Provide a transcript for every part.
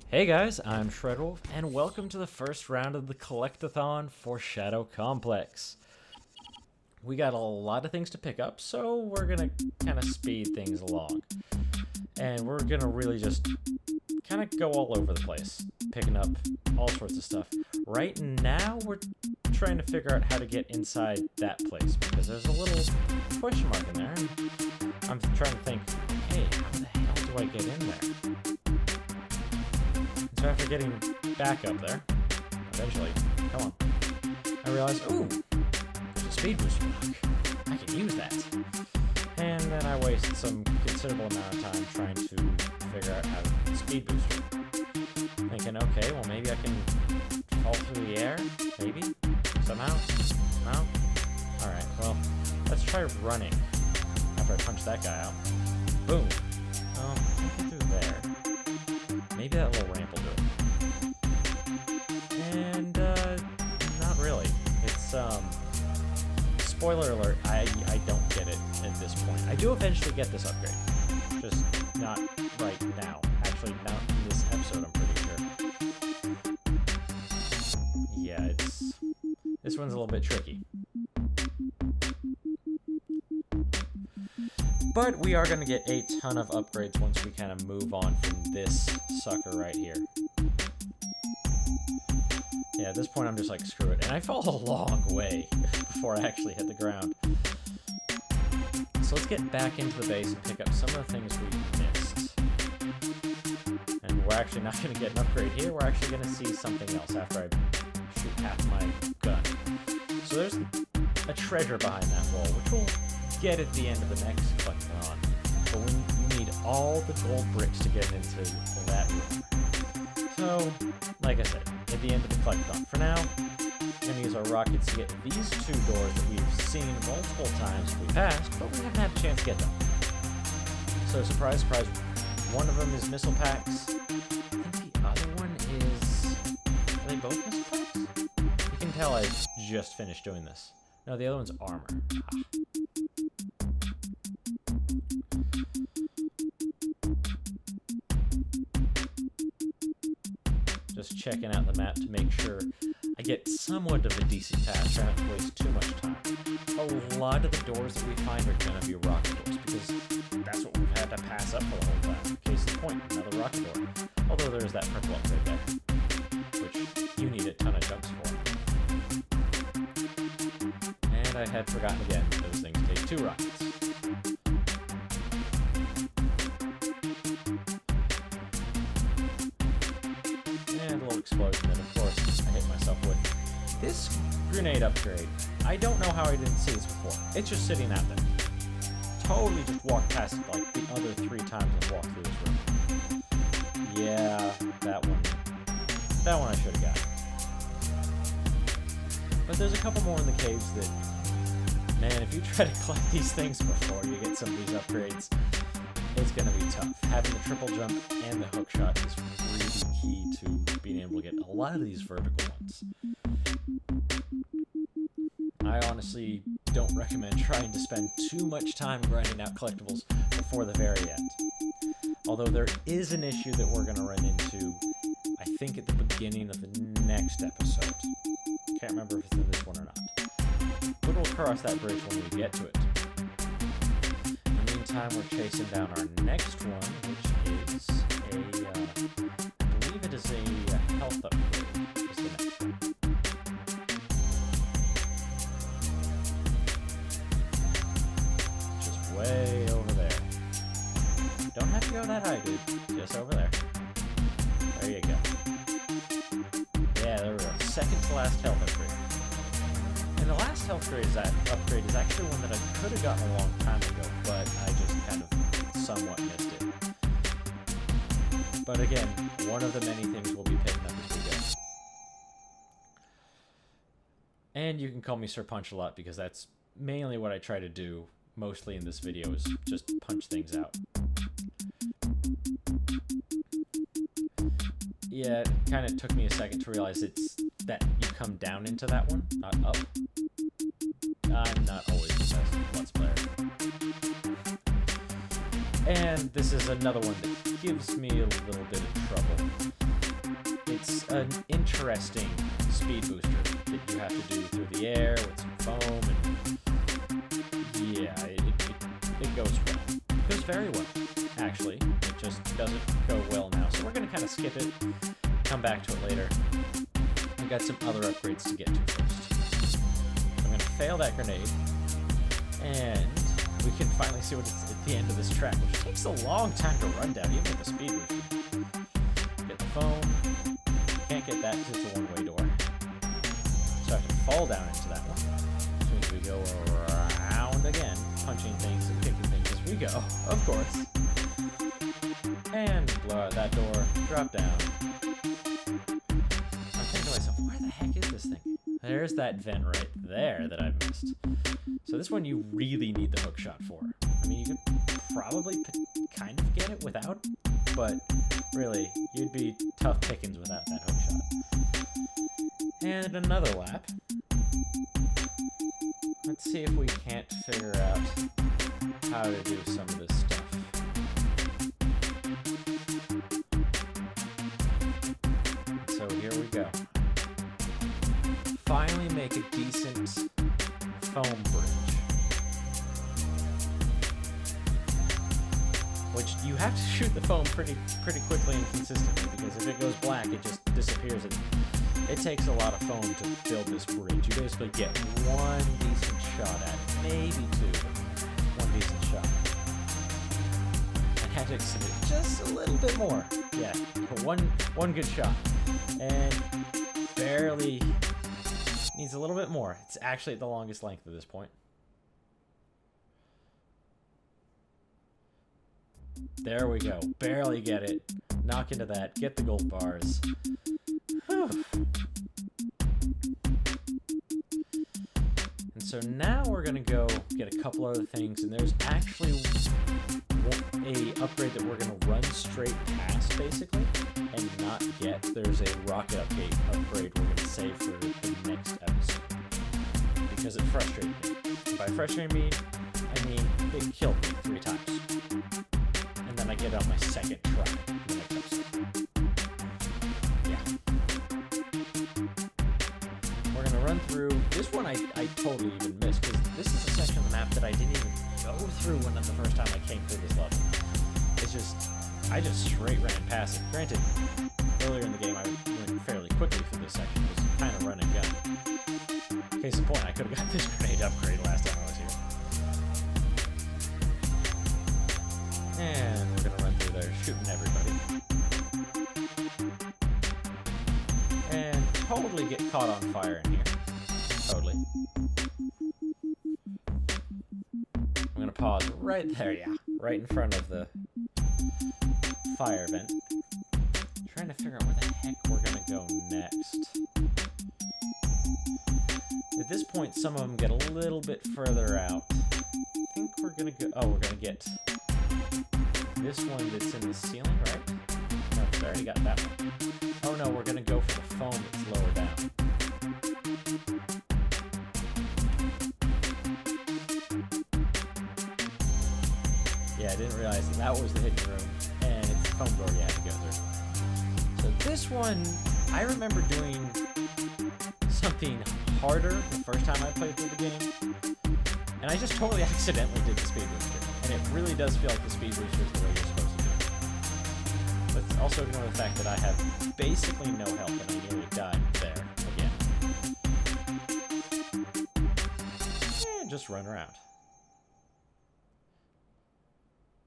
Hey guys, I'm Shredwolf, and welcome to the first round of the Collectathon for Shadow Complex. We got a lot of things to pick up, so we're gonna kind of speed things along. And we're gonna really just kind of go all over the place, picking up all sorts of stuff. Right now, we're trying to figure out how to get inside that place, because there's a little question mark in there. And I'm trying to think, hey, how the hell do I get in there? So after getting back up there, eventually, come on, I realized, ooh, there's a speed booster block. I can use that. And then I wasted some considerable amount of time trying to figure out how to speed booster. Thinking, okay, well maybe I can fall through the air, maybe, somehow. No? Alright, well, let's try running after I punch that guy out. Boom. I can get through there. Maybe that little ramp will do it. And, not really. It's, spoiler alert, I don't get it at this point. I do eventually get this upgrade. Just not right now. Actually, not in this episode, I'm pretty sure. Yeah, this one's a little bit tricky. But we are going to get a ton of upgrades once we kind of move on from this sucker right here. Yeah, at this point I'm just like, screw it. And I fall a long way before I actually hit the ground. So let's get back into the base and pick up some of the things we missed. And we're actually not going to get an upgrade here. We're actually going to see something else after I shoot half my gun. So there's a treasure behind that wall, which will get at the end of the next Collectathon, but you need all the gold bricks to get into that room. So, like I said, at the end of the Collectathon. For now, we're going to use our rockets to get these two doors that we've seen multiple times we passed, but we haven't had a chance to get them. So, surprise, surprise, one of them is missile packs. I think the other one is... Are they both missile packs? You can tell I just finished doing this. No, the other one's armor. Ah. Just checking out the map to make sure I get somewhat of a decent path, trying not to waste too much time. A lot of the doors that we find are going to be rocket doors, because that's what we've had to pass up for the whole time. Case in point, another rocket door. Although there's that purple upgrade there, which you need a ton of jumps for. And I had forgotten again, those things take 2 rockets. And a little explosion, and of course, I hit myself with this grenade upgrade. I don't know how I didn't see this before. It's just sitting out there. Totally just walked past it like the other 3 times I've walked through this room. Yeah, that one I should have got. But there's a couple more in the caves that, man, if you try to collect these things before you get some of these upgrades, it's going to be tough. Having the triple jump and the hook shot is really key to being able to get a lot of these vertical ones. I honestly don't recommend trying to spend too much time grinding out collectibles before the very end. Although there is an issue that we're going to run into, I think at the beginning of the next episode. Can't remember if it's in this one or not. But we'll cross that bridge when we get to it. In the meantime, we're chasing down our next one, which is I believe it is a health upgrade. Is the next one. Just way over there. Don't have to go that high, dude. Just over there. There you go. Yeah, there we go. Second to last health upgrade. And the last health upgrade is actually one that I could have gotten a long time ago, but I just kind of somewhat missed it. But again, one of the many things we'll be picking up as we go. And you can call me Sir Punch a lot, because that's mainly what I try to do mostly in this video, is just punch things out. Yeah, it kind of took me a second to realize it's that you come down into that one, not up. I'm not always the best Let's Player. And this is another one that gives me a little bit of trouble. an interesting speed booster that you have to do through the air with some foam, and yeah, it goes well. It goes very well, actually. It just doesn't go well now, so we're going to kind of skip it, come back to it later. We've got some other upgrades to get to first. I'm going to fail that grenade, and we can finally see what it's at the end of this track, which takes a long time to run down, even with the speed booster. Get the foam. Can't get that because it's a one-way door. So I have to fall down into that one. Which means we go around again, punching things and kicking things as we go, of course. And blow out that door, drop down. I'm thinking to myself, where the heck is this thing? There's that vent right there that I've missed. So this one you really need the hook shot for. I mean, you could probably kind of get it without, but really, you'd be tough pickings without that hook shot. And another lap. Let's see if we can't figure out how to do some of this stuff. So here we go. Finally make a decent foam bridge. Which you have to shoot the foam pretty quickly and consistently, because if it goes black, it just disappears. It takes a lot of foam to build this bridge. You basically get one decent shot at it, maybe two, but one decent shot. And have to extend it just a little bit more. Yeah, one good shot. And barely needs a little bit more. It's actually at the longest length at this point. There we go. Barely get it. Knock into that. Get the gold bars. Whew. And so now we're going to go get a couple other things. And there's actually a upgrade that we're going to run straight past, basically, and not get. There's a rocket upgrade we're going to save for the next episode. Because it frustrated me. And by frustrating me, I mean it killed me 3 times. And I get on my second try in the next episode. Yeah. We're going to run through... This one I totally even missed, because this is a section of the map that I didn't even go through when the first time I came through this level. It's just... I just straight ran past it. Granted, earlier in the game I went fairly quickly through this section. It was kind of run and gun. Case in point, I could have got this grenade upgrade last time I was here. And we're gonna run through there, shooting everybody. And totally get caught on fire in here. Totally. I'm gonna pause right there, yeah. Right in front of the fire vent. Trying to figure out where the heck we're gonna go next. At this point, some of them get a little bit further out. I think we're gonna go... Oh, we're gonna get... this one that's in the ceiling, right? No, I already got that one. Oh no, we're gonna go for the foam that's lower down. Yeah, I didn't realize that was the hidden room, and it's the foam door you had to go through. So this one, I remember doing something harder the first time I played through the game, and I just totally accidentally did the speed booster. And it really does feel like the speed booster is the way you're supposed to do it. Let's also ignore the fact that I have basically no health and I nearly died there again. And just run around.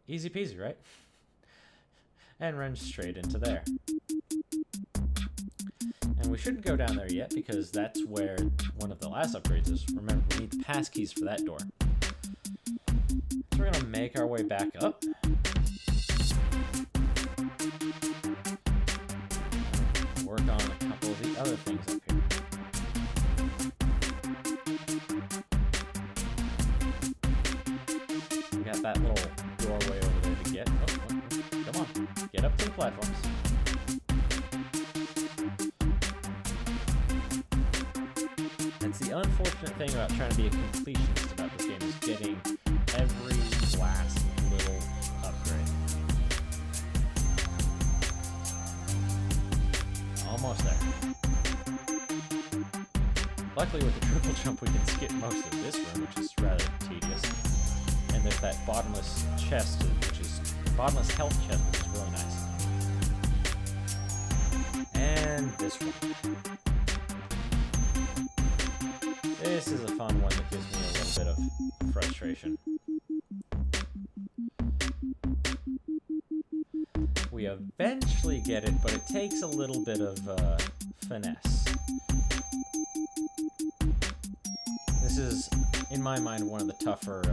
Easy peasy, right? And run straight into there. And we shouldn't go down there yet because that's where one of the last upgrades is. Remember, we need the passkeys for that door. So we're going to make our way back up. Work on a couple of the other things up here. We got that little doorway over there to get. Oh, come on. Get up to the platforms. That's the unfortunate thing about trying to be a completionist about this game, is getting every last little upgrade. Almost there. Luckily with the triple jump we can skip most of this room, which is rather tedious. And there's that bottomless chest, which is bottomless health chest, which is really nice. And this one. This is a fun one that gives me a little bit of frustration. We eventually get it, but it takes a little bit of finesse. This is, in my mind, one of the tougher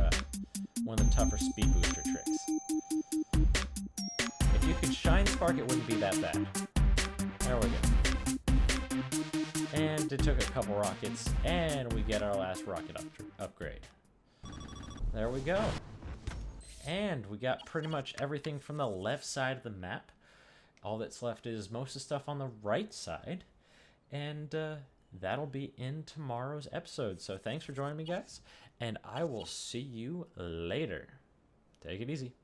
speed booster tricks. If you could shine spark, it wouldn't be that bad. There we go. And it took a couple rockets, and we get our last rocket upgrade. There we go. And we got pretty much everything from the left side of the map. All that's left is most of the stuff on the right side. And that'll be in tomorrow's episode. So thanks for joining me, guys. And I will see you later. Take it easy.